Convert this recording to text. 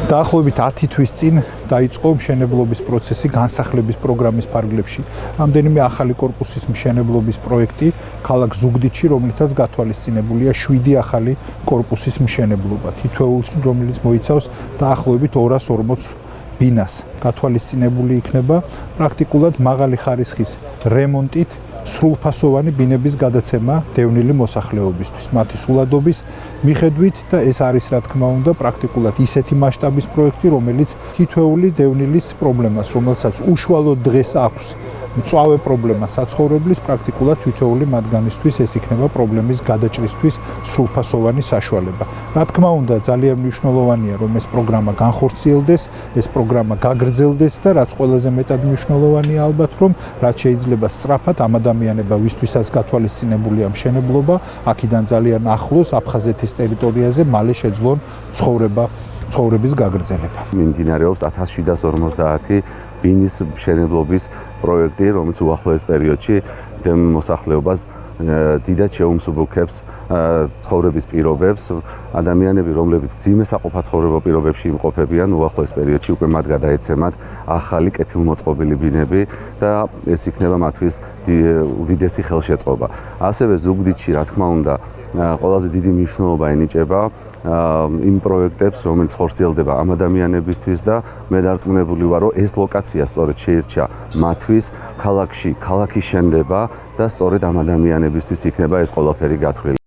დაახლოებით 10 თვის წინ დაიწყო მშენებლობის პროცესი განსახლების პროგრამის ფარგლებში. რამდენიმე ახალი კორპუსის მშენებლობის პროექტი ქალაქ ზუგდიდში, რომლითაც გათვალისწინებულია 7 ახალი კორპუსის მშენებლობა. თითოეული, რომელიც მოიცავს დაახლოებით 240 ბინას. გათვალისწინებული იქნება პრაქტიკულად მაღალი ხარისხის რემონტით სრულფასოვანი ბინების გადაცემა დევნილი მოსახლეობისთვის. მათი სულადობის მიხედვით და ეს არის რა თქმა უნდა პრაქტიკულად ისეთი მასშტაბის პროექტი, რომელიც თითოეული დევნილის პრობლემას, რომელსაც უშუალოდ დღეს აქვს მწვავე პრობლემა საცხოვრებლის, პრაქტიკულად თითოეული მათგანისთვის ეს იქნება პრობლემის გადაჭრისთვის სრულფასოვანი საშუალება. რა თქმა უნდა, ძალიან მნიშვნელოვანია, რომ ეს პროგრამა განხორციელდეს, ეს პროგრამა გაგრძელდეს და რაც ყველაზე მეტად მნიშვნელოვანია ალბათ, რომ რაც შეიძლება სწრაფად ამ ადამიანება, ვისთვისაც გათვალისწინებულია მშენებლობა, აქედან ძალიან ახლოს აფხაზეთის ტერიტორიაზე მალე შეძლონ ცხოვრების გაგრძელება. მიმდინარეობს 1750 ბინის მშენებლობის პროექტი, რომელიც უახლოეს პერიოდში მოსახლეობას დიდად შეუმსუბუქებს ცხოვრების პირობებს. ადამიანები, რომლებიც ძიმე საყოფა ცხოვრება პირობებში იმყოფებიან, უახლოეს პერიოდში უკვე მათ გადაეცემათ ახალი კეთილმოწყობილი ბინები და ეს იქნება მათთვის უდიდესი ხელშეწყობა. ასევე ზუგდიდში, რა თქმა უნდა, ყველაზე დიდი მნიშვნელობა ენიჭება იმ პროექტებს, რომელიც ხორციელდება ამ ადამიანებისთვის და მე დარწმუნებული ვარ, რომ ეს ლოკაცია სწორედ შეირჩა მათთვის, ქალაქი შენდება და სწორედ ამ ადამიანებისთვის იქნება ეს ყველაფერი გათვლილი.